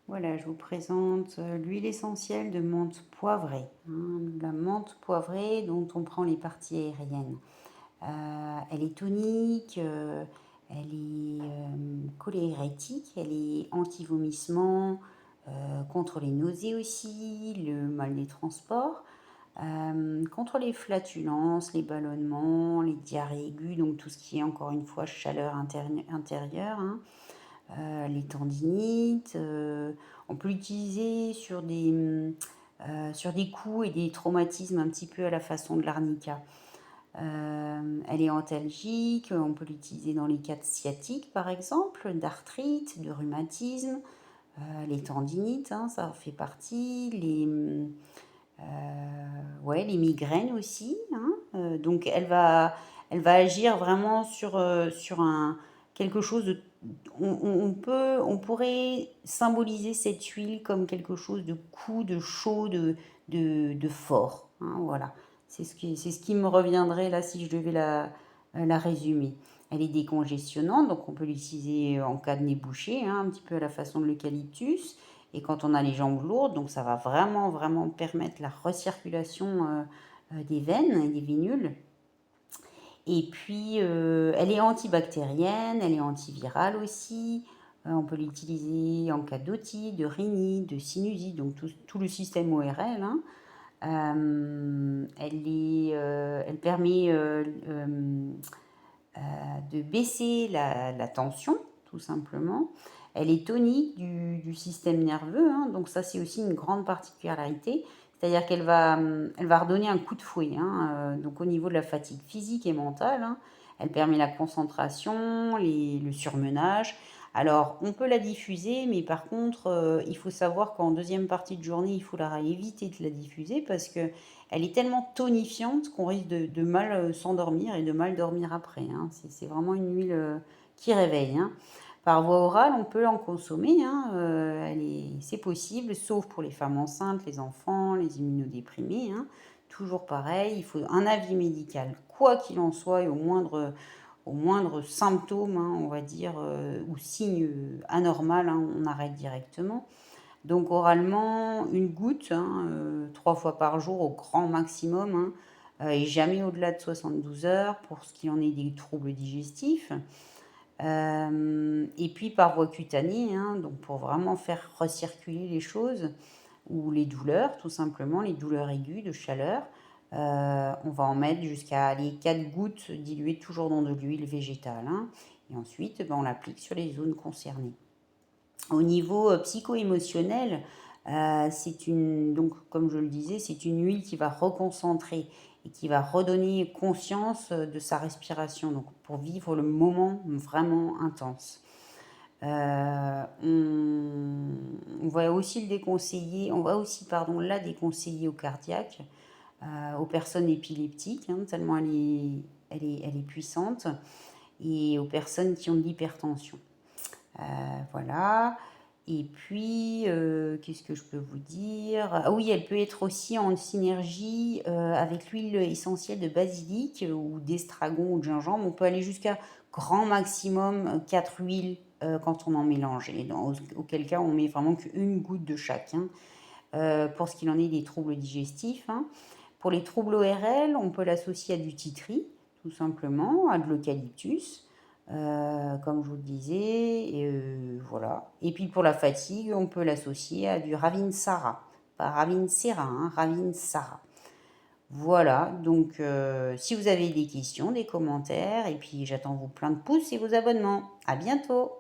Voilà, je vous présente l'huile essentielle de menthe poivrée, hein, la menthe poivrée dont on prend les parties aériennes. Elle est tonique, elle est cholérétique, elle est anti-vomissement, contre les nausées aussi, le mal des transports, contre les flatulences, les ballonnements, les diarrhées aiguës, donc tout ce qui est encore une fois chaleur intérieure, hein. Les tendinites, on peut l'utiliser sur des coups et des traumatismes un petit peu à la façon de l'arnica. Elle est antalgique, on peut l'utiliser dans les cas de sciatique par exemple, d'arthrite, de rhumatisme, les tendinites, hein, ça en fait partie, ouais, les migraines aussi, hein, donc elle va agir vraiment sur quelque chose de on pourrait symboliser cette huile comme quelque chose de cool, de chaud, de fort, hein, voilà. C'est ce qui me reviendrait là si je devais la résumer. Elle est décongestionnante, donc on peut l'utiliser en cas de nez bouché, hein, un petit peu à la façon de l'eucalyptus. Et quand on a les jambes lourdes, donc ça va vraiment, vraiment permettre la recirculation des veines et des vénules. Et puis, elle est antibactérienne, elle est antivirale aussi. On peut l'utiliser en cas d'otite, de rhinite, de sinusite, donc tout le système ORL, hein. Elle permet de baisser la tension, tout simplement. Elle est tonique du système nerveux, hein, donc ça c'est aussi une grande particularité. C'est-à-dire elle va redonner un coup de fouet, hein, donc au niveau de la fatigue physique et mentale, hein. Elle permet la concentration, le surmenage. Alors, on peut la diffuser, mais par contre, il faut savoir qu'en deuxième partie de journée, il faut éviter de la diffuser parce que elle est tellement tonifiante qu'on risque de mal s'endormir et de mal dormir après, hein. C'est vraiment une huile qui réveille, hein. Par voie orale, on peut en consommer, hein, c'est possible, sauf pour les femmes enceintes, les enfants, les immunodéprimés, hein. Toujours pareil, il faut un avis médical, quoi qu'il en soit, et au moindre symptôme, hein, on va dire, ou signe anormal, hein, on arrête directement. Donc oralement, une goutte, hein, 3 fois par jour au grand maximum, hein, et jamais au-delà de 72 heures pour ce qui en est des troubles digestifs. Et puis par voie cutanée, hein, donc pour vraiment faire recirculer les choses ou les douleurs, tout simplement, les douleurs aiguës de chaleur, on va en mettre jusqu'à les 4 gouttes diluées toujours dans de l'huile végétale, hein, et ensuite, ben, on l'applique sur les zones concernées. Au niveau psycho-émotionnel, donc, comme je le disais, c'est une huile qui va reconcentrer et qui va redonner conscience de sa respiration, donc pour vivre le moment vraiment intense. On va aussi la déconseiller aux cardiaques, aux personnes épileptiques, hein, tellement elle est puissante, et aux personnes qui ont de l'hypertension. Voilà. Et puis, qu'est-ce que je peux vous dire? Ah oui, elle peut être aussi en synergie avec l'huile essentielle de basilic ou d'estragon ou de gingembre. On peut aller jusqu'à grand maximum 4 huiles quand on en mélange. Auquel cas, on met vraiment qu'une goutte de chaque, hein, pour ce qu'il en est des troubles digestifs, hein. Pour les troubles ORL, on peut l'associer à du titri, tout simplement, à de l'eucalyptus, comme je vous le disais, et voilà. Et puis pour la fatigue, on peut l'associer à du Ravinsara, pas Ravinsera, hein, Ravinsara. Voilà, donc si vous avez des questions, des commentaires, et puis j'attends vos plein de pouces et vos abonnements. À bientôt!